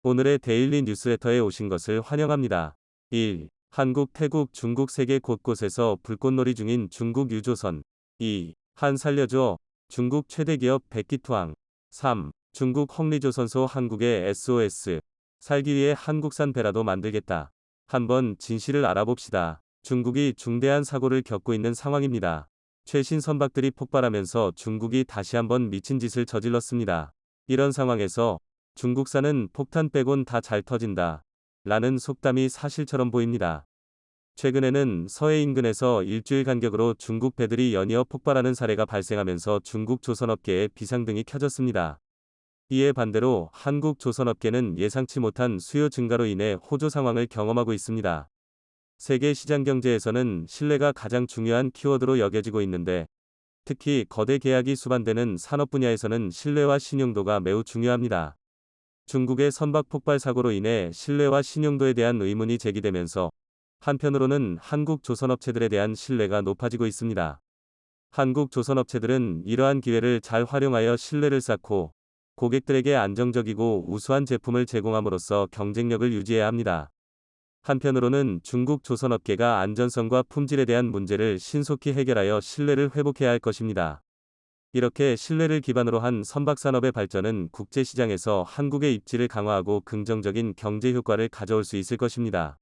오늘의 데일리 뉴스레터에 오신 것을 환영합니다. 1. 한국, 태국, 중국 세계 곳곳에서 불꽃놀이 중인 중국 유조선. 2. 한 살려줘. 중국 최대 기업 백기투항. 3. 중국 헝리조선소 한국의 SOS. 살기 위해 한국산 배라도 만들겠다. 한번 진실을 알아봅시다. 중국이 중대한 사고를 겪고 있는 상황입니다. 최신 선박들이 폭발하면서 중국이 다시 한번 미친 짓을 저질렀습니다. 이런 상황에서 중국산은 폭탄 빼곤 다 잘 터진다 라는 속담이 사실처럼 보입니다. 최근에는 서해 인근에서 일주일 간격으로 중국 배들이 연이어 폭발하는 사례가 발생하면서 중국 조선업계에 비상등이 켜졌습니다. 이에 반대로 한국 조선업계는 예상치 못한 수요 증가로 인해 호조 상황을 경험하고 있습니다. 세계 시장 경제에서는 신뢰가 가장 중요한 키워드로 여겨지고 있는데, 특히 거대 계약이 수반되는 산업 분야에서는 신뢰와 신용도가 매우 중요합니다. 중국의 선박 폭발 사고로 인해 신뢰와 신용도에 대한 의문이 제기되면서 한편으로는 한국 조선업체들에 대한 신뢰가 높아지고 있습니다. 한국 조선업체들은 이러한 기회를 잘 활용하여 신뢰를 쌓고 고객들에게 안정적이고 우수한 제품을 제공함으로써 경쟁력을 유지해야 합니다. 한편으로는 중국 조선업계가 안전성과 품질에 대한 문제를 신속히 해결하여 신뢰를 회복해야 할 것입니다. 이렇게 신뢰를 기반으로 한 선박산업의 발전은 국제시장에서 한국의 입지를 강화하고 긍정적인 경제 효과를 가져올 수 있을 것입니다.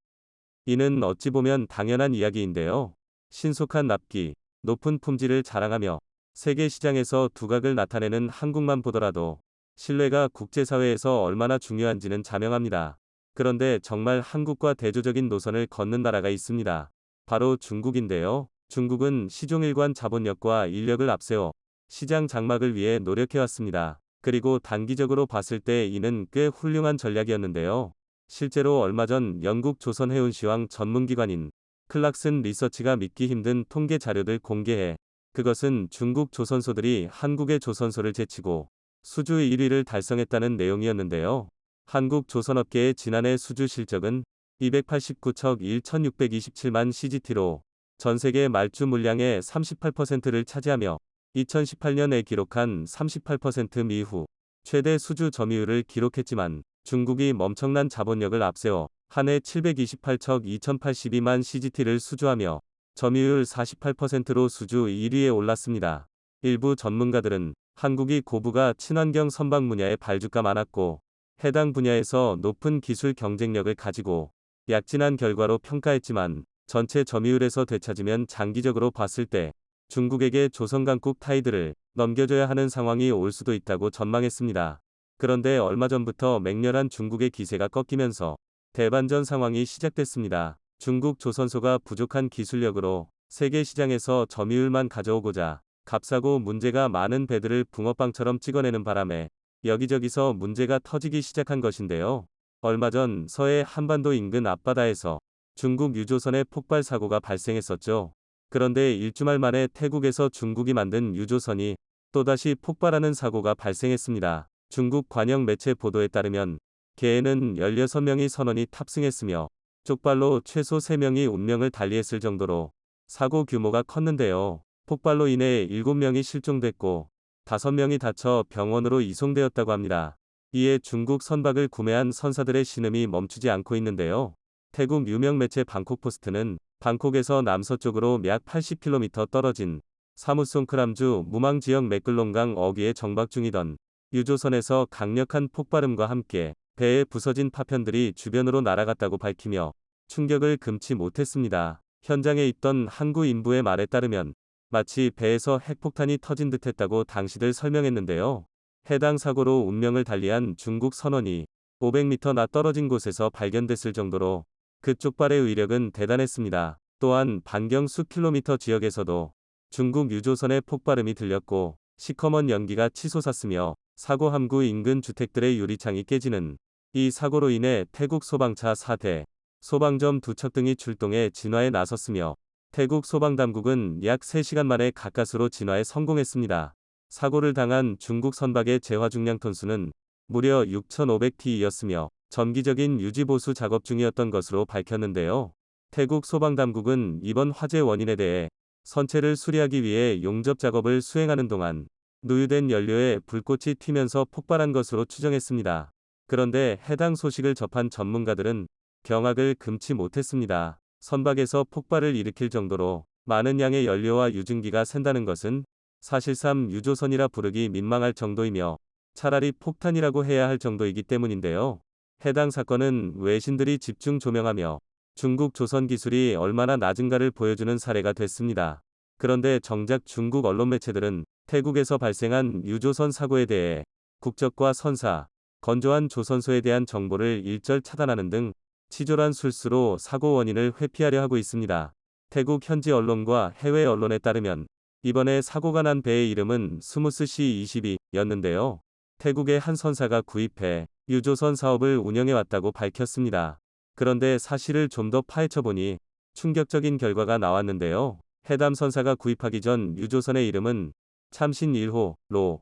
이는 어찌 보면 당연한 이야기인데요. 신속한 납기, 높은 품질을 자랑하며 세계 시장에서 두각을 나타내는 한국만 보더라도 신뢰가 국제사회에서 얼마나 중요한지는 자명합니다. 그런데 정말 한국과 대조적인 노선을 걷는 나라가 있습니다. 바로 중국인데요. 중국은 시종일관 자본력과 인력을 앞세워 시장 장막을 위해 노력해왔습니다. 그리고 단기적으로 봤을 때 이는 꽤 훌륭한 전략이었는데요. 실제로 얼마 전 영국 조선해운시황 전문기관인 클락슨 리서치가 믿기 힘든 통계 자료를 공개해 그것은 중국 조선소들이 한국의 조선소를 제치고 수주 1위를 달성했다는 내용이었는데요. 한국 조선업계의 지난해 수주 실적은 289척 1,627만 CGT로 전세계 말주 물량의 38%를 차지하며 2018년에 기록한 38% 미후 최대 수주 점유율을 기록했지만 중국이 멈청난 자본력을 앞세워 한 해 728척 2082만 CGT를 수주하며 점유율 48%로 수주 1위에 올랐습니다. 일부 전문가들은 한국이 고부가 친환경 선박 분야에 발주가 많았고 해당 분야에서 높은 기술 경쟁력을 가지고 약진한 결과로 평가했지만 전체 점유율에서 되찾으면 장기적으로 봤을 때 중국에게 조선강국 타이드를 넘겨줘야 하는 상황이 올 수도 있다고 전망했습니다. 그런데 얼마 전부터 맹렬한 중국의 기세가 꺾이면서 대반전 상황이 시작됐습니다. 중국 조선소가 부족한 기술력으로 세계 시장에서 점유율만 가져오고자 값싸고 문제가 많은 배들을 붕어빵처럼 찍어내는 바람에 여기저기서 문제가 터지기 시작한 것인데요. 얼마 전 서해 한반도 인근 앞바다에서 중국 유조선의 폭발 사고가 발생했었죠. 그런데 일주말 만에 태국에서 중국이 만든 유조선이 또다시 폭발하는 사고가 발생했습니다. 중국 관영 매체 보도에 따르면 개에는 16명이 선원이 탑승했으며 쪽발로 최소 3명이 운명을 달리했을 정도로 사고 규모가 컸는데요. 폭발로 인해 7명이 실종됐고 5명이 다쳐 병원으로 이송되었다고 합니다. 이에 중국 선박을 구매한 선사들의 신음이 멈추지 않고 있는데요. 태국 유명 매체 방콕포스트는 방콕에서 남서쪽으로 약 80km 떨어진 사무송크람주 무망 지역 맥글롱강 어귀에 정박 중이던 유조선에서 강력한 폭발음과 함께 배에 부서진 파편들이 주변으로 날아갔다고 밝히며 충격을 금치 못했습니다. 현장에 있던 항구 인부의 말에 따르면 마치 배에서 핵폭탄이 터진 듯했다고 당시들 설명했는데요. 해당 사고로 운명을 달리한 중국 선원이 500m나 떨어진 곳에서 발견됐을 정도로 그 쪽발의 위력은 대단했습니다. 또한 반경 수 킬로미터 지역에서도 중국 유조선의 폭발음이 들렸고 시커먼 연기가 치솟았으며 사고 함구 인근 주택들의 유리창이 깨지는 이 사고로 인해 태국 소방차 4대, 소방점 2척 등이 출동해 진화에 나섰으며 태국 소방당국은 약 3시간 만에 가까스로 진화에 성공했습니다. 사고를 당한 중국 선박의 재화 중량 톤수는 무려 6,500T이었으며 정기적인 유지보수 작업 중이었던 것으로 밝혔는데요. 태국 소방당국은 이번 화재 원인에 대해 선체를 수리하기 위해 용접 작업을 수행하는 동안 누유된 연료에 불꽃이 튀면서 폭발한 것으로 추정했습니다. 그런데 해당 소식을 접한 전문가들은 경악을 금치 못했습니다. 선박에서 폭발을 일으킬 정도로 많은 양의 연료와 유증기가 샌다는 것은 사실상 유조선이라 부르기 민망할 정도이며 차라리 폭탄이라고 해야 할 정도이기 때문인데요. 해당 사건은 외신들이 집중 조명하며 중국 조선 기술이 얼마나 낮은가를 보여주는 사례가 됐습니다. 그런데 정작 중국 언론 매체들은 태국에서 발생한 유조선 사고에 대해 국적과 선사, 건조한 조선소에 대한 정보를 일절 차단하는 등 치졸한 술수로 사고 원인을 회피하려 하고 있습니다. 태국 현지 언론과 해외 언론에 따르면 이번에 사고가 난 배의 이름은 스무스 C-22였는데요. 태국의 한 선사가 구입해 유조선 사업을 운영해왔다고 밝혔습니다. 그런데 사실을 좀 더 파헤쳐보니 충격적인 결과가 나왔는데요. 해담 선사가 구입하기 전 유조선의 이름은 참신 1호로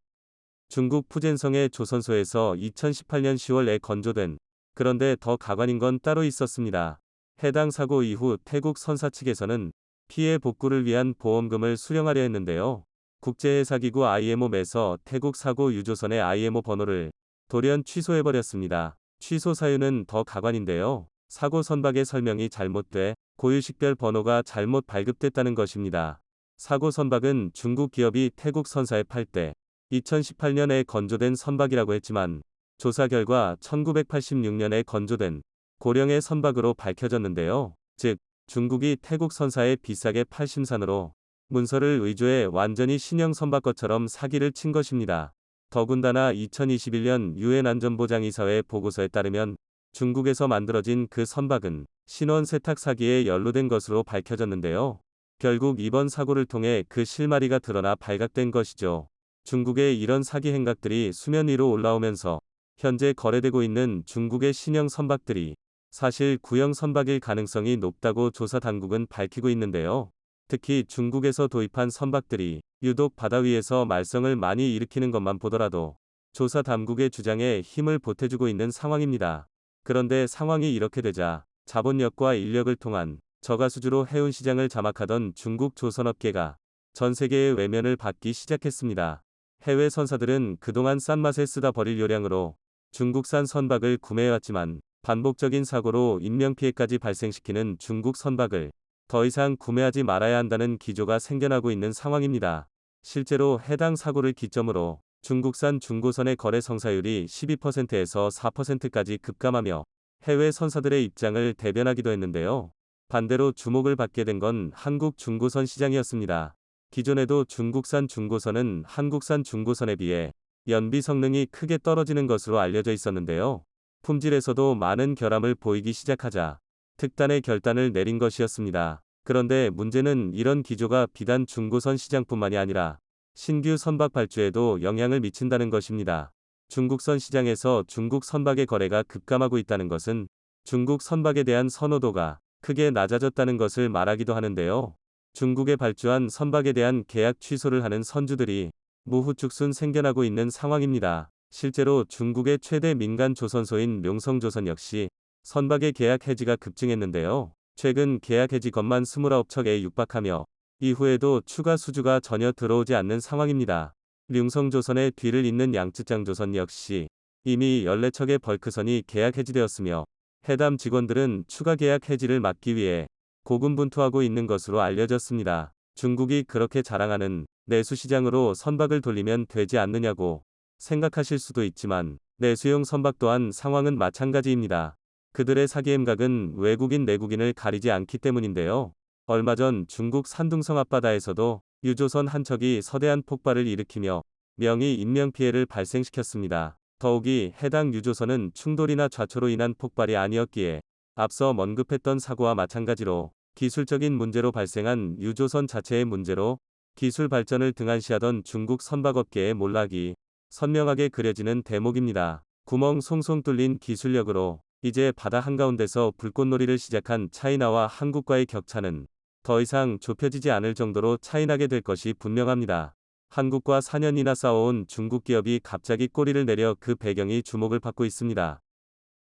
중국 푸젠성의 조선소에서 2018년 10월에 건조된, 그런데 더 가관인 건 따로 있었습니다. 해당 사고 이후 태국 선사 측에서는 피해 복구를 위한 보험금을 수령하려 했는데요. 국제해사기구 IMO에서 태국 사고 유조선의 IMO 번호를 돌연 취소해버렸습니다. 취소 사유는 더 가관인데요. 사고 선박의 설명이 잘못돼 고유식별 번호가 잘못 발급됐다는 것입니다. 사고 선박은 중국 기업이 태국 선사에 팔 때 2018년에 건조된 선박이라고 했지만 조사 결과 1986년에 건조된 고령의 선박으로 밝혀졌는데요. 즉 중국이 태국 선사에 비싸게 팔 심산으로 문서를 의조해 완전히 신형 선박 것처럼 사기를 친 것입니다. 더군다나 2021년 유엔 안전보장이사회 보고서에 따르면 중국에서 만들어진 그 선박은 신원 세탁 사기에 연루된 것으로 밝혀졌는데요. 결국 이번 사고를 통해 그 실마리가 드러나 발각된 것이죠. 중국의 이런 사기 행각들이 수면 위로 올라오면서 현재 거래되고 있는 중국의 신형 선박들이 사실 구형 선박일 가능성이 높다고 조사 당국은 밝히고 있는데요. 특히 중국에서 도입한 선박들이 유독 바다 위에서 말썽을 많이 일으키는 것만 보더라도 조사 당국의 주장에 힘을 보태주고 있는 상황입니다. 그런데 상황이 이렇게 되자 자본력과 인력을 통한 저가수주로 해운 시장을 장악하던 중국 조선업계가 전 세계의 외면을 받기 시작했습니다. 해외 선사들은 그동안 싼 맛에 쓰다 버릴 요량으로 중국산 선박을 구매해왔지만 반복적인 사고로 인명피해까지 발생시키는 중국 선박을 더 이상 구매하지 말아야 한다는 기조가 생겨나고 있는 상황입니다. 실제로 해당 사고를 기점으로 중국산 중고선의 거래 성사율이 12%에서 4%까지 급감하며 해외 선사들의 입장을 대변하기도 했는데요. 반대로 주목을 받게 된 건 한국 중고선 시장이었습니다. 기존에도 중국산 중고선은 한국산 중고선에 비해 연비 성능이 크게 떨어지는 것으로 알려져 있었는데요. 품질에서도 많은 결함을 보이기 시작하자 특단의 결단을 내린 것이었습니다. 그런데 문제는 이런 기조가 비단 중고선 시장뿐만이 아니라 신규 선박 발주에도 영향을 미친다는 것입니다. 중국선 시장에서 중국 선박의 거래가 급감하고 있다는 것은 중국 선박에 대한 선호도가 크게 낮아졌다는 것을 말하기도 하는데요. 중국에 발주한 선박에 대한 계약 취소를 하는 선주들이 무후축순 생겨나고 있는 상황입니다. 실제로 중국의 최대 민간 조선소인 명성조선 역시 선박의 계약 해지가 급증했는데요. 최근 계약 해지 건만 29척에 육박하며 이후에도 추가 수주가 전혀 들어오지 않는 상황입니다. 명성조선의 뒤를 잇는 양쯔장조선 역시 이미 14척의 벌크선이 계약 해지되었으며 해담 직원들은 추가 계약 해지를 막기 위해 고군분투하고 있는 것으로 알려졌습니다. 중국이 그렇게 자랑하는 내수시장으로 선박을 돌리면 되지 않느냐고 생각하실 수도 있지만 내수용 선박 또한 상황은 마찬가지입니다. 그들의 사기 행각은 외국인 내국인을 가리지 않기 때문인데요. 얼마 전 중국 산둥성 앞바다에서도 유조선 한 척이 서대한 폭발을 일으키며 명의 인명피해를 발생시켰습니다. 더욱이 해당 유조선은 충돌이나 좌초로 인한 폭발이 아니었기에 앞서 언급했던 사고와 마찬가지로 기술적인 문제로 발생한 유조선 자체의 문제로 기술 발전을 등한시하던 중국 선박업계의 몰락이 선명하게 그려지는 대목입니다. 구멍 송송 뚫린 기술력으로 이제 바다 한가운데서 불꽃놀이를 시작한 차이나와 한국과의 격차는 더 이상 좁혀지지 않을 정도로 차이나게 될 것이 분명합니다. 한국과 4년이나 싸워온 중국 기업이 갑자기 꼬리를 내려 그 배경이 주목을 받고 있습니다.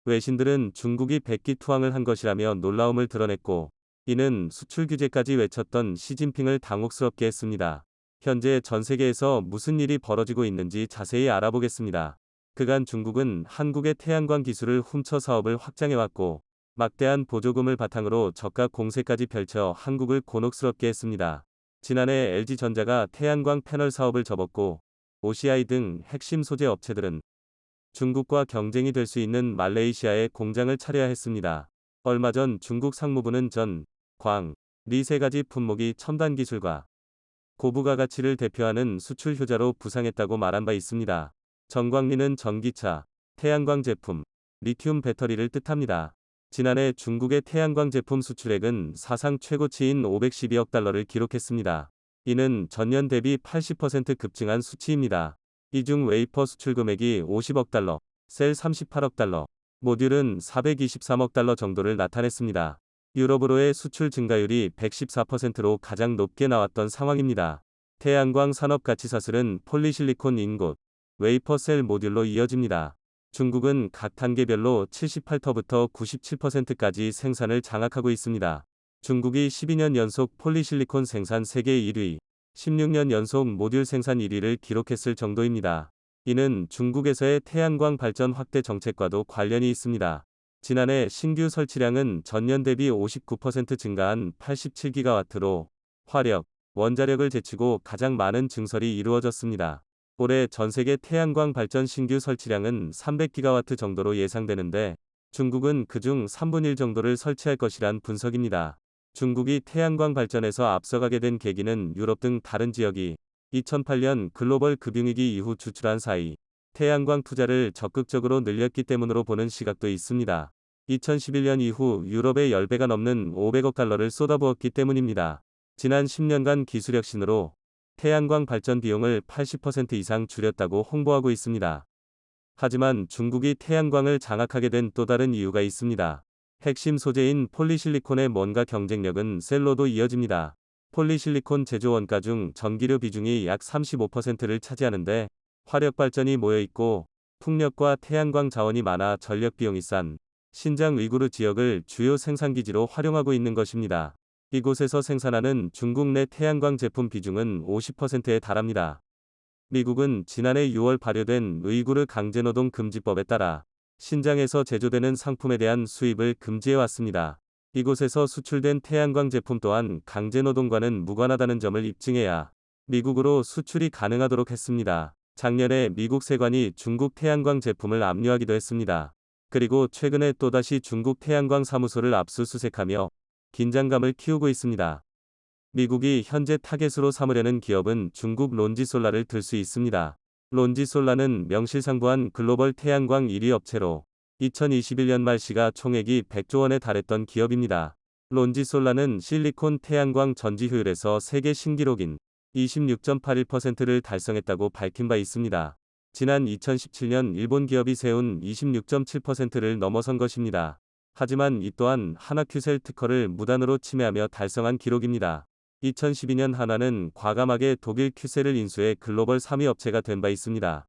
외신들은 중국이 백기투항을 한 것이라며 놀라움을 드러냈고 이는 수출 규제까지 외쳤던 시진핑을 당혹스럽게 했습니다. 현재 전 세계에서 무슨 일이 벌어지고 있는지 자세히 알아보겠습니다. 그간 중국은 한국의 태양광 기술을 훔쳐 사업을 확장해왔고 막대한 보조금을 바탕으로 저가 공세까지 펼쳐 한국을 곤혹스럽게 했습니다. 지난해 LG전자가 태양광 패널 사업을 접었고 OCI 등 핵심 소재 업체들은 중국과 경쟁이 될 수 있는 말레이시아에 공장을 차려야 했습니다. 얼마 전 중국 상무부는 전, 광, 리 세 가지 품목이 첨단 기술과 고부가 가치를 대표하는 수출 효자로 부상했다고 말한 바 있습니다. 전광리는 전기차, 태양광 제품, 리튬 배터리를 뜻합니다. 지난해 중국의 태양광 제품 수출액은 사상 최고치인 512억 달러를 기록했습니다. 이는 전년 대비 80% 급증한 수치입니다. 이 중 웨이퍼 수출 금액이 50억 달러, 셀 38억 달러, 모듈은 423억 달러 정도를 나타냈습니다. 유럽으로의 수출 증가율이 114%로 가장 높게 나왔던 상황입니다. 태양광 산업 가치사슬은 폴리실리콘 인곳, 웨이퍼 셀 모듈로 이어집니다. 중국은 각 단계별로 78터부터 97%까지 생산을 장악하고 있습니다. 중국이 12년 연속 폴리실리콘 생산 세계 1위, 16년 연속 모듈 생산 1위를 기록했을 정도입니다. 이는 중국에서의 태양광 발전 확대 정책과도 관련이 있습니다. 지난해 신규 설치량은 전년 대비 59% 증가한 87기가와트로 화력, 원자력을 제치고 가장 많은 증설이 이루어졌습니다. 올해 전세계 태양광 발전 신규 설치량은 300기가와트 정도로 예상되는데 중국은 그중 3분의 1 정도를 설치할 것이란 분석입니다. 중국이 태양광 발전에서 앞서가게 된 계기는 유럽 등 다른 지역이 2008년 글로벌 금융위기 이후 주출한 사이 태양광 투자를 적극적으로 늘렸기 때문으로 보는 시각도 있습니다. 2011년 이후 유럽에 10배가 넘는 500억 달러를 쏟아부었기 때문입니다. 지난 10년간 기술혁신으로 태양광 발전 비용을 80% 이상 줄였다고 홍보하고 있습니다. 하지만 중국이 태양광을 장악하게 된 또 다른 이유가 있습니다. 핵심 소재인 폴리실리콘의 뭔가 경쟁력은 셀로도 이어집니다. 폴리실리콘 제조 원가 중 전기료 비중이 약 35%를 차지하는데 화력 발전이 모여있고 풍력과 태양광 자원이 많아 전력 비용이 싼 신장 위구르 지역을 주요 생산기지로 활용하고 있는 것입니다. 이곳에서 생산하는 중국 내 태양광 제품 비중은 50%에 달합니다. 미국은 지난해 6월 발효된 위구르 강제노동 금지법에 따라 신장에서 제조되는 상품에 대한 수입을 금지해왔습니다. 이곳에서 수출된 태양광 제품 또한 강제노동과는 무관하다는 점을 입증해야 미국으로 수출이 가능하도록 했습니다. 작년에 미국 세관이 중국 태양광 제품을 압류하기도 했습니다. 그리고 최근에 또다시 중국 태양광 사무소를 압수수색하며 긴장감을 키우고 있습니다. 미국이 현재 타겟으로 삼으려는 기업은 중국 론지솔라를 들 수 있습니다. 론지솔라는 명실상부한 글로벌 태양광 1위 업체로 2021년 말 시가총액이 100조 원에 달했던 기업입니다. 론지솔라는 실리콘 태양광 전지 효율에서 세계 신기록인 26.81%를 달성했다고 밝힌 바 있습니다. 지난 2017년 일본 기업이 세운 26.7%를 넘어선 것입니다. 하지만 이 또한 하나큐셀 특허를 무단으로 침해하며 달성한 기록입니다. 2012년 하나는 과감하게 독일 큐셀을 인수해 글로벌 3위 업체가 된 바 있습니다.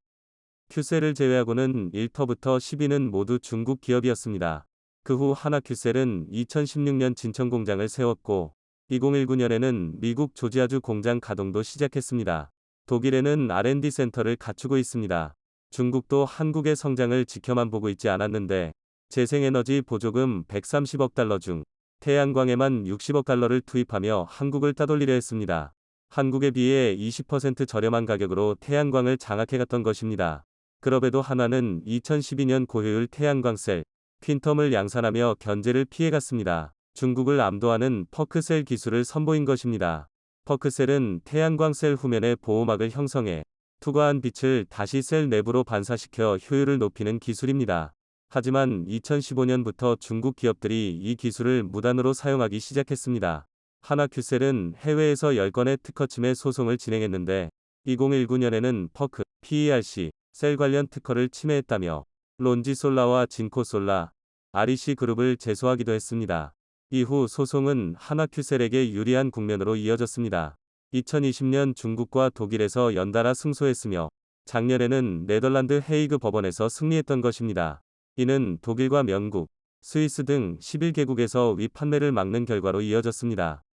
큐셀을 제외하고는 1터부터 10위는 모두 중국 기업이었습니다. 그 후 하나큐셀은 2016년 진천 공장을 세웠고 2019년에는 미국 조지아주 공장 가동도 시작했습니다. 독일에는 R&D 센터를 갖추고 있습니다. 중국도 한국의 성장을 지켜만 보고 있지 않았는데 재생에너지 보조금 130억 달러 중 태양광에만 60억 달러를 투입하며 한국을 따돌리려 했습니다. 한국에 비해 20% 저렴한 가격으로 태양광을 장악해갔던 것입니다. 그럼에도 하나는 2012년 고효율 태양광셀, 퀸텀을 양산하며 견제를 피해갔습니다. 중국을 압도하는 퍼크셀 기술을 선보인 것입니다. 퍼크셀은 태양광 셀 후면에 보호막을 형성해 투과한 빛을 다시 셀 내부로 반사시켜 효율을 높이는 기술입니다. 하지만 2015년부터 중국 기업들이 이 기술을 무단으로 사용하기 시작했습니다. 하나큐셀은 해외에서 10건의 특허 침해 소송을 진행했는데 2019년에는 퍼크, PERC, 셀 관련 특허를 침해했다며 론지솔라와 진코솔라, REC 그룹을 제소하기도 했습니다. 이후 소송은 하나큐셀에게 유리한 국면으로 이어졌습니다. 2020년 중국과 독일에서 연달아 승소했으며 작년에는 네덜란드 헤이그 법원에서 승리했던 것입니다. 이는 독일과 영국, 스위스 등 11개국에서 위판매를 막는 결과로 이어졌습니다.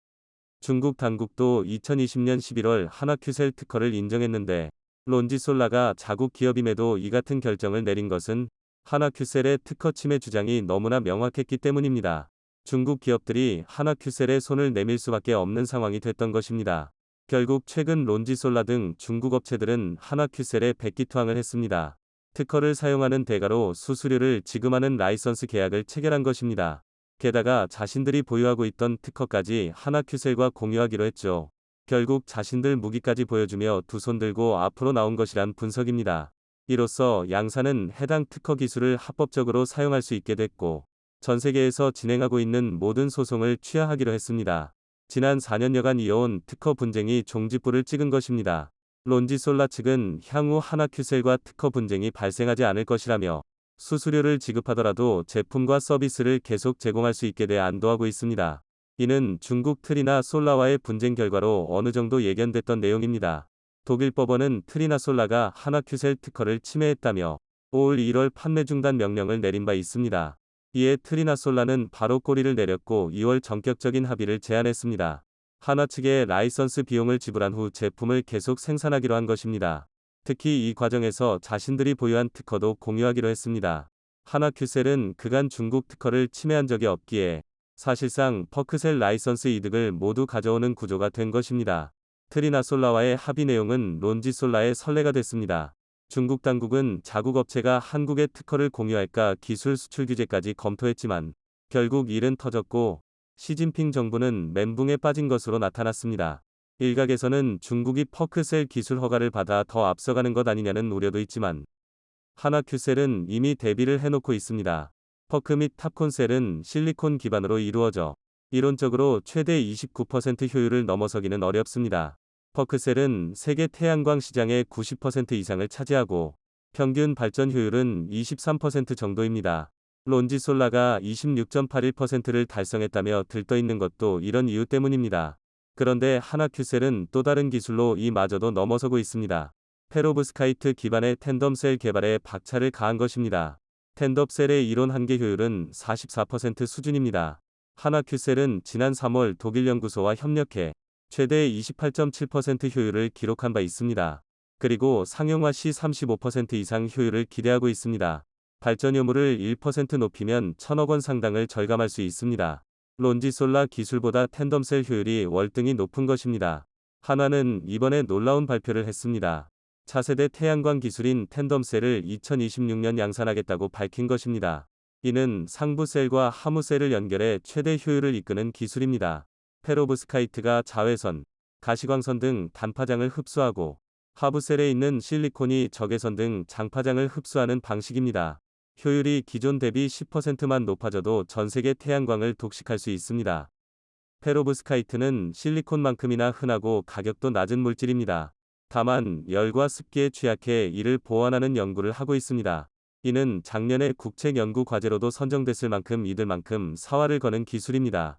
중국 당국도 2020년 11월 하나큐셀 특허를 인정했는데 론지솔라가 자국 기업임에도 이 같은 결정을 내린 것은 하나큐셀의 특허 침해 주장이 너무나 명확했기 때문입니다. 중국 기업들이 하나큐셀에 손을 내밀 수밖에 없는 상황이 됐던 것입니다. 결국 최근 론지솔라 등 중국 업체들은 하나큐셀에 백기투항을 했습니다. 특허를 사용하는 대가로 수수료를 지급하는 라이선스 계약을 체결한 것입니다. 게다가 자신들이 보유하고 있던 특허까지 하나큐셀과 공유하기로 했죠. 결국 자신들 무기까지 보여주며 두 손 들고 앞으로 나온 것이란 분석입니다. 이로써 양사는 해당 특허 기술을 합법적으로 사용할 수 있게 됐고, 전 세계에서 진행하고 있는 모든 소송을 취하하기로 했습니다. 지난 4년여간 이어온 특허 분쟁이 종지부를 찍은 것입니다. 론지솔라 측은 향후 하나큐셀과 특허 분쟁이 발생하지 않을 것이라며 수수료를 지급하더라도 제품과 서비스를 계속 제공할 수 있게 돼 안도하고 있습니다. 이는 중국 트리나 솔라와의 분쟁 결과로 어느 정도 예견됐던 내용입니다. 독일 법원은 트리나 솔라가 하나큐셀 특허를 침해했다며 올 1월 판매 중단 명령을 내린 바 있습니다. 이에 트리나 솔라는 바로 꼬리를 내렸고 2월 전격적인 합의를 제안했습니다. 하나 측에 라이선스 비용을 지불한 후 제품을 계속 생산하기로 한 것입니다. 특히 이 과정에서 자신들이 보유한 특허도 공유하기로 했습니다. 하나큐셀은 그간 중국 특허를 침해한 적이 없기에 사실상 퍼크셀 라이선스 이득을 모두 가져오는 구조가 된 것입니다. 트리나 솔라와의 합의 내용은 론지솔라의 선례가 됐습니다. 중국 당국은 자국 업체가 한국의 특허를 공유할까 기술 수출 규제까지 검토했지만 결국 일은 터졌고 시진핑 정부는 멘붕에 빠진 것으로 나타났습니다. 일각에서는 중국이 퍼크셀 기술 허가를 받아 더 앞서가는 것 아니냐는 우려도 있지만 하나큐셀은 이미 대비를 해놓고 있습니다. 퍼크 및 탑콘셀은 실리콘 기반으로 이루어져 이론적으로 최대 29% 효율을 넘어서기는 어렵습니다. 퍼크셀은 세계 태양광 시장의 90% 이상을 차지하고 평균 발전 효율은 23% 정도입니다. 론지솔라가 26.81%를 달성했다며 들떠있는 것도 이런 이유 때문입니다. 그런데 하나큐셀은 또 다른 기술로 이마저도 넘어서고 있습니다. 페로브스카이트 기반의 텐덤셀 개발에 박차를 가한 것입니다. 텐덤셀의 이론 한계 효율은 44% 수준입니다. 하나큐셀은 지난 3월 독일 연구소와 협력해 최대 28.7% 효율을 기록한 바 있습니다. 그리고 상용화 시 35% 이상 효율을 기대하고 있습니다. 발전효율을 1% 높이면 1,000억 원 상당을 절감할 수 있습니다. 론지솔라 기술보다 텐덤셀 효율이 월등히 높은 것입니다. 하나는 이번에 놀라운 발표를 했습니다. 차세대 태양광 기술인 텐덤셀을 2026년 양산하겠다고 밝힌 것입니다. 이는 상부셀과 하부셀을 연결해 최대 효율을 이끄는 기술입니다. 페로브스카이트가 자외선, 가시광선 등 단파장을 흡수하고 하부셀에 있는 실리콘이 적외선 등 장파장을 흡수하는 방식입니다. 효율이 기존 대비 10%만 높아져도 전세계 태양광을 독식할 수 있습니다. 페로브스카이트는 실리콘만큼이나 흔하고 가격도 낮은 물질입니다. 다만 열과 습기에 취약해 이를 보완하는 연구를 하고 있습니다. 이는 작년에 국책 연구 과제로도 선정됐을 만큼 이들 만큼 사활을 거는 기술입니다.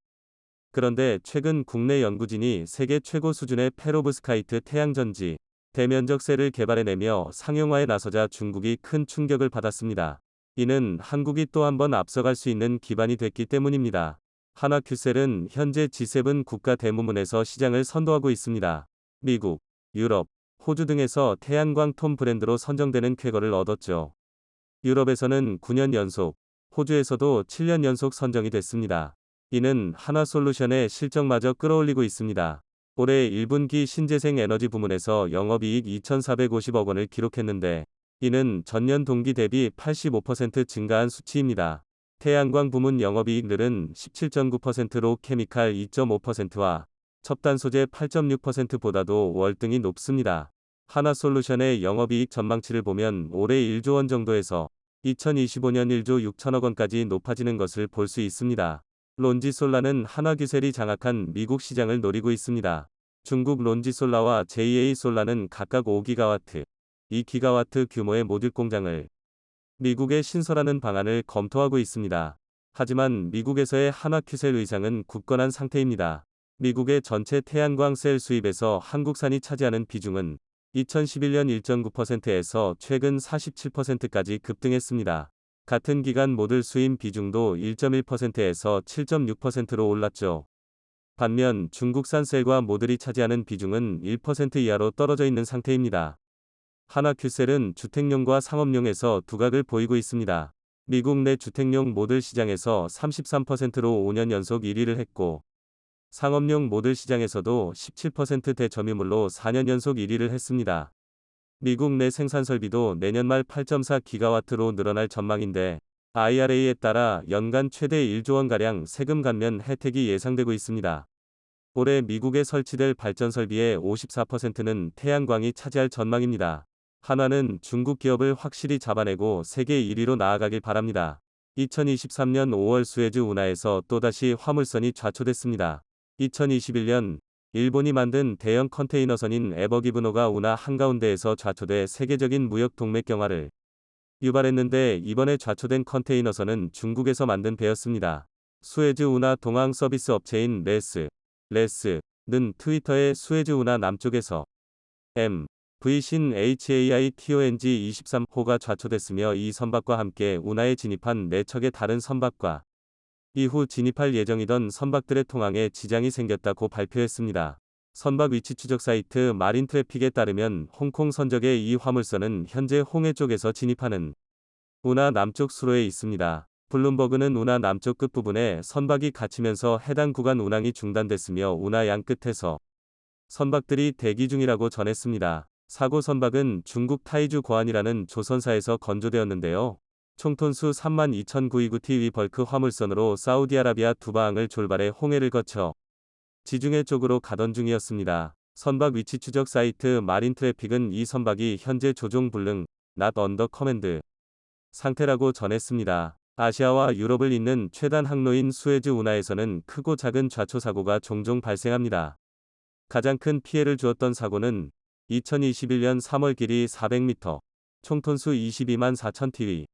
그런데 최근 국내 연구진이 세계 최고 수준의 페로브스카이트 태양전지, 대면적 셀을 개발해내며 상용화에 나서자 중국이 큰 충격을 받았습니다. 이는 한국이 또 한 번 앞서갈 수 있는 기반이 됐기 때문입니다. 하나큐셀은 현재 G7 국가 대부문에서 시장을 선도하고 있습니다. 미국, 유럽, 호주 등에서 태양광 톱 브랜드로 선정되는 쾌거를 얻었죠. 유럽에서는 9년 연속, 호주에서도 7년 연속 선정이 됐습니다. 이는 하나솔루션의 실적마저 끌어올리고 있습니다. 올해 1분기 신재생 에너지 부문에서 영업이익 2,450억 원을 기록했는데 이는 전년 동기 대비 85% 증가한 수치입니다. 태양광 부문 영업이익 늘은 17.9%로 케미칼 2.5%와 첨단 소재 8.6%보다도 월등히 높습니다. 하나솔루션의 영업이익 전망치를 보면 올해 1조 원 정도에서 2025년 1조 6천억 원까지 높아지는 것을 볼 수 있습니다. 론지솔라는 하나큐셀이 장악한 미국 시장을 노리고 있습니다. 중국 론지솔라와 JA솔라는 각각 5기가와트, 2기가와트 규모의 모듈 공장을 미국에 신설하는 방안을 검토하고 있습니다. 하지만 미국에서의 하나큐셀 의장은 굳건한 상태입니다. 미국의 전체 태양광 셀 수입에서 한국산이 차지하는 비중은 2011년 1.9%에서 최근 47%까지 급등했습니다. 같은 기간 모듈 수입 비중도 1.1%에서 7.6%로 올랐죠. 반면 중국산 셀과 모듈이 차지하는 비중은 1% 이하로 떨어져 있는 상태입니다. 한화큐셀은 주택용과 상업용에서 두각을 보이고 있습니다. 미국 내 주택용 모델 시장에서 33%로 5년 연속 1위를 했고, 상업용 모델 시장에서도 17%대 점유율로 4년 연속 1위를 했습니다. 미국 내 생산 설비도 내년 말 8.4기가와트로 늘어날 전망인데, IRA에 따라 연간 최대 1조 원가량 세금 감면 혜택이 예상되고 있습니다. 올해 미국에 설치될 발전 설비의 54%는 태양광이 차지할 전망입니다. 한화는 중국 기업을 확실히 잡아내고 세계 1위로 나아가길 바랍니다. 2023년 5월 수에즈 운하에서 또다시 화물선이 좌초됐습니다. 2021년 일본이 만든 대형 컨테이너선인 에버기브노가 운하 한가운데에서 좌초돼 세계적인 무역 동맥경화를 유발했는데, 이번에 좌초된 컨테이너선은 중국에서 만든 배였습니다. 수에즈 운하 동항 서비스 업체인 레스는 트위터에 수에즈 운하 남쪽에서 V신 HAITONG 23호가 좌초됐으며, 이 선박과 함께 운하에 진입한 4척의 다른 선박과 이후 진입할 예정이던 선박들의 통항에 지장이 생겼다고 발표했습니다. 선박 위치 추적 사이트 마린트래픽에 따르면 홍콩 선적의 이 화물선은 현재 홍해 쪽에서 진입하는 운하 남쪽 수로에 있습니다. 블룸버그는 운하 남쪽 끝부분에 선박이 갇히면서 해당 구간 운항이 중단됐으며, 운하 양 끝에서 선박들이 대기 중이라고 전했습니다. 사고 선박은 중국 타이주 고안이라는 조선사에서 건조되었는데요. 총톤수 32,929TW 벌크 화물선으로 사우디아라비아 두바항을 졸발해 홍해를 거쳐 지중해 쪽으로 가던 중이었습니다. 선박 위치 추적 사이트 마린트래픽은 이 선박이 현재 조종 불능 (not under command) 상태라고 전했습니다. 아시아와 유럽을 잇는 최단 항로인 수에즈 운하에서는 크고 작은 좌초 사고가 종종 발생합니다. 가장 큰 피해를 주었던 사고는 2021년 3월 길이 400m, 총톤수 22만 4천 TW,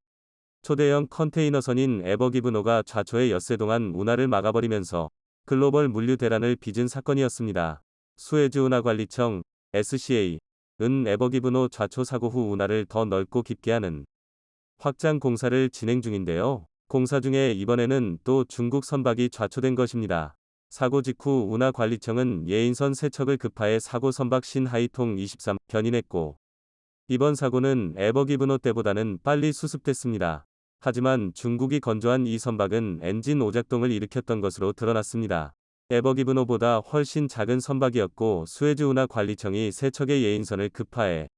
초대형 컨테이너선인 에버기브노가 좌초에 엿새 동안 운하를 막아버리면서 글로벌 물류 대란을 빚은 사건이었습니다. 수에즈 운하관리청 (SCA)은 에버기브노 좌초 사고 후 운하를 더 넓고 깊게 하는 확장 공사를 진행 중인데요. 공사 중에 이번에는 또 중국 선박이 좌초된 것입니다. 사고 직후 운하관리청은 예인선 3척을 급파해 사고 선박 신하이통 23 견인했고, 이번 사고는 에버기브노 때보다는 빨리 수습됐습니다. 하지만 중국이 건조한 이 선박은 엔진 오작동을 일으켰던 것으로 드러났습니다. 에버기브노보다 훨씬 작은 선박이었고, 수에즈 운하 관리청이 3척의 예인선을 급파해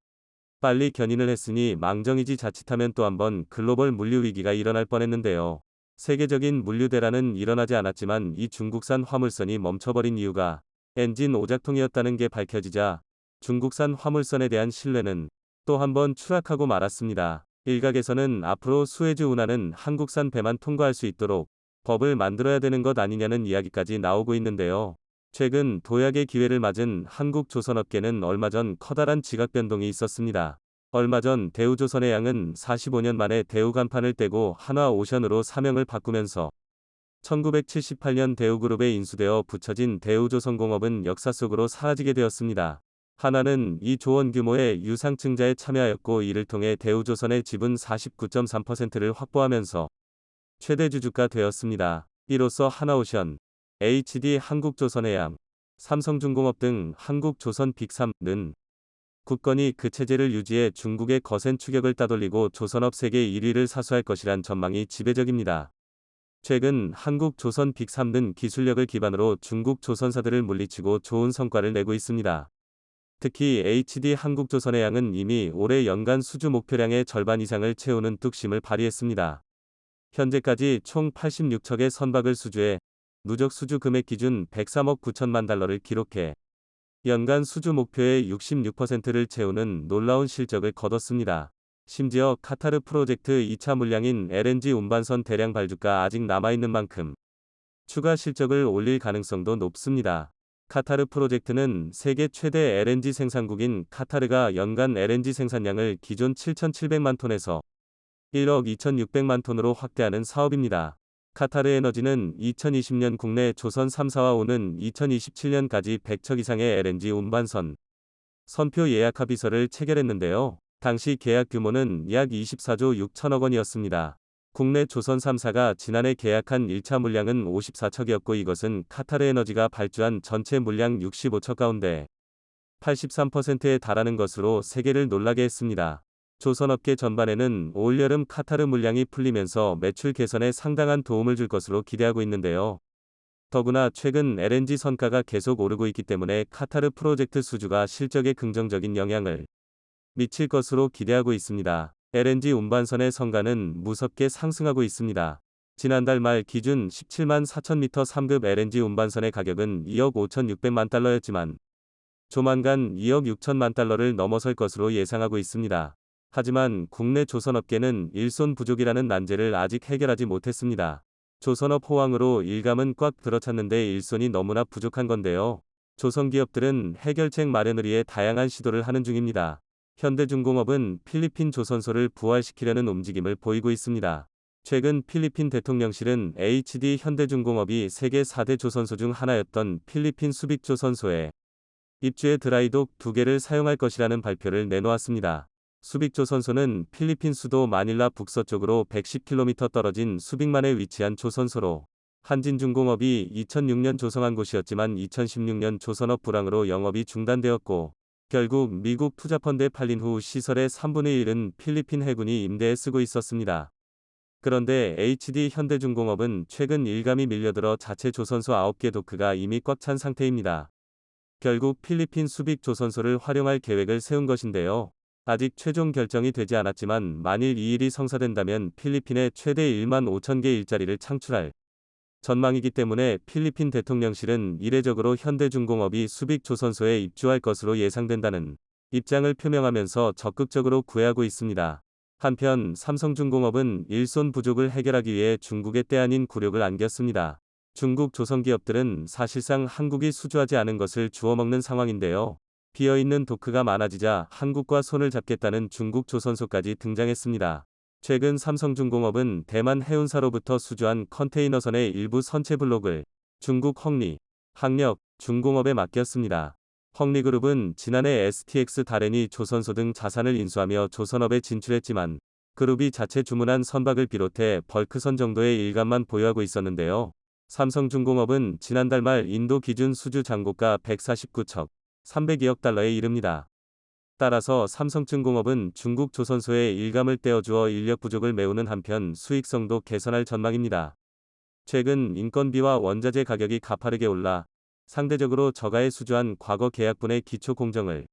빨리 견인을 했으니 망정이지, 자칫하면 또 한 번 글로벌 물류 위기가 일어날 뻔했는데요. 세계적인 물류 대란은 일어나지 않았지만 이 중국산 화물선이 멈춰버린 이유가 엔진 오작동이었다는 게 밝혀지자 중국산 화물선에 대한 신뢰는 또 한 번 추락하고 말았습니다. 일각에서는 앞으로 수에즈 운하는 한국산 배만 통과할 수 있도록 법을 만들어야 되는 것 아니냐는 이야기까지 나오고 있는데요. 최근 도약의 기회를 맞은 한국 조선업계는 얼마 전 커다란 지각 변동이 있었습니다. 얼마 전 대우조선해양은 45년 만에 대우 간판을 떼고 한화오션으로 사명을 바꾸면서 1978년 대우그룹에 인수되어 붙여진 대우조선공업은 역사 속으로 사라지게 되었습니다. 한화는 2조 원 규모의 유상증자에 참여하였고, 이를 통해 대우조선의 지분 49.3%를 확보하면서 최대 주주가 되었습니다. 이로써 한화오션, HD 한국조선해양, 삼성중공업 등 한국조선 빅3는 굳건히 그 체제를 유지해 중국의 거센 추격을 따돌리고 조선업 세계 1위를 사수할 것이란 전망이 지배적입니다. 최근 한국조선 빅3는 기술력을 기반으로 중국 조선사들을 물리치고 좋은 성과를 내고 있습니다. 특히 HD 한국조선해양은 이미 올해 연간 수주 목표량의 절반 이상을 채우는 뚝심을 발휘했습니다. 현재까지 총 86척의 선박을 수주해 누적 수주 금액 기준 103억 9천만 달러를 기록해 연간 수주 목표의 66%를 채우는 놀라운 실적을 거뒀습니다. 심지어 카타르 프로젝트 2차 물량인 LNG 운반선 대량 발주가 아직 남아있는 만큼 추가 실적을 올릴 가능성도 높습니다. 카타르 프로젝트는 세계 최대 LNG 생산국인 카타르가 연간 LNG 생산량을 기존 7,700만 톤에서 1억 2,600만 톤으로 확대하는 사업입니다. 카타르 에너지는 2020년 국내 조선 3사와 오는 2027년까지 100척 이상의 LNG 운반선 선표 예약 합의서를 체결했는데요. 당시 계약 규모는 약 24조 6천억 원이었습니다. 국내 조선 3사가 지난해 계약한 1차 물량은 54척이었고, 이것은 카타르 에너지가 발주한 전체 물량 65척 가운데 83%에 달하는 것으로 세계를 놀라게 했습니다. 조선업계 전반에는 올여름 카타르 물량이 풀리면서 매출 개선에 상당한 도움을 줄 것으로 기대하고 있는데요. 더구나 최근 LNG 선가가 계속 오르고 있기 때문에 카타르 프로젝트 수주가 실적에 긍정적인 영향을 미칠 것으로 기대하고 있습니다. LNG 운반선의 선가는 무섭게 상승하고 있습니다. 지난달 말 기준 17만 4천 m 3급 LNG 운반선의 가격은 2억 5,600만 달러였지만 조만간 2억 6천만 달러를 넘어설 것으로 예상하고 있습니다. 하지만 국내 조선업계는 일손 부족이라는 난제를 아직 해결하지 못했습니다. 조선업 호황으로 일감은 꽉 들어찼는데 일손이 너무나 부족한 건데요. 조선기업들은 해결책 마련을 위해 다양한 시도를 하는 중입니다. 현대중공업은 필리핀 조선소를 부활시키려는 움직임을 보이고 있습니다. 최근 필리핀 대통령실은 HD 현대중공업이 세계 4대 조선소 중 하나였던 필리핀 수빅조선소에 입주해 드라이독 2개를 사용할 것이라는 발표를 내놓았습니다. 수빅조선소는 필리핀 수도 마닐라 북서쪽으로 110km 떨어진 수빅만에 위치한 조선소로 한진중공업이 2006년 조성한 곳이었지만 2016년 조선업 불황으로 영업이 중단되었고 결국 미국 투자펀드에 팔린 후 시설의 3분의 1은 필리핀 해군이 임대해 쓰고 있었습니다. 그런데 HD 현대중공업은 최근 일감이 밀려들어 자체 조선소 9개 도크가 이미 꽉 찬 상태입니다. 결국 필리핀 수빅 조선소를 활용할 계획을 세운 것인데요. 아직 최종 결정이 되지 않았지만 만일 이 일이 성사된다면 필리핀에 최대 1만 5천 개 일자리를 창출할 전망이기 때문에 필리핀 대통령실은 이례적으로 현대중공업이 수빅 조선소에 입주할 것으로 예상된다는 입장을 표명하면서 적극적으로 구애하고 있습니다. 한편 삼성중공업은 일손 부족을 해결하기 위해 중국에 때 아닌 굴욕을 안겼습니다. 중국 조선기업들은 사실상 한국이 수주하지 않은 것을 주워먹는 상황인데요. 비어있는 도크가 많아지자 한국과 손을 잡겠다는 중국 조선소까지 등장했습니다. 최근 삼성중공업은 대만 해운사로부터 수주한 컨테이너선의 일부 선체 블록을 중국 헝리, 항력, 중공업에 맡겼습니다. 헝리그룹은 지난해 STX 다레니 조선소 등 자산을 인수하며 조선업에 진출했지만 그룹이 자체 주문한 선박을 비롯해 벌크선 정도의 일감만 보유하고 있었는데요. 삼성중공업은 지난달 말 인도 기준 수주 잔고가 149척, 302억 달러에 이릅니다. 따라서 삼성중공업은 중국 조선소에 일감을 떼어주어 인력 부족을 메우는 한편 수익성도 개선할 전망입니다. 최근 인건비와 원자재 가격이 가파르게 올라 상대적으로 저가에 수주한 과거 계약분의 기초 공정을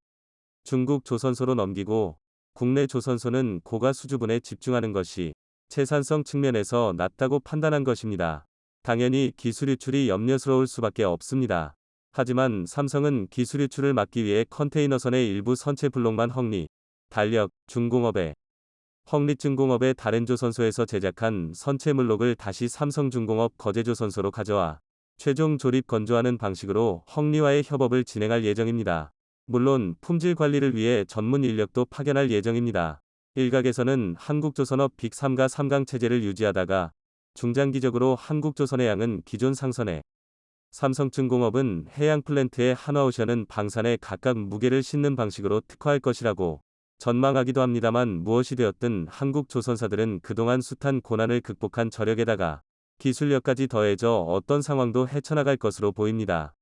중국 조선소로 넘기고 국내 조선소는 고가 수주분에 집중하는 것이 채산성 측면에서 낫다고 판단한 것입니다. 당연히 기술 유출이 염려스러울 수밖에 없습니다. 하지만 삼성은 기술 유출을 막기 위해 컨테이너선의 일부 선체 블록만 헝리, 달력, 중공업에 헝리중공업의 다른 조선소에서 제작한 선체 블록을 다시 삼성중공업 거제조선소로 가져와 최종 조립 건조하는 방식으로 헝리와의 협업을 진행할 예정입니다. 물론 품질 관리를 위해 전문 인력도 파견할 예정입니다. 일각에서는 한국조선업 빅3가 3강 체제를 유지하다가 중장기적으로 한국조선의 양은 기존 상선에 삼성중공업은 해양 플랜트에 한화오션은 방산에 각각 무게를 싣는 방식으로 특화할 것이라고 전망하기도 합니다만 무엇이 되었든 한국 조선사들은 그동안 숱한 고난을 극복한 저력에다가 기술력까지 더해져 어떤 상황도 헤쳐나갈 것으로 보입니다.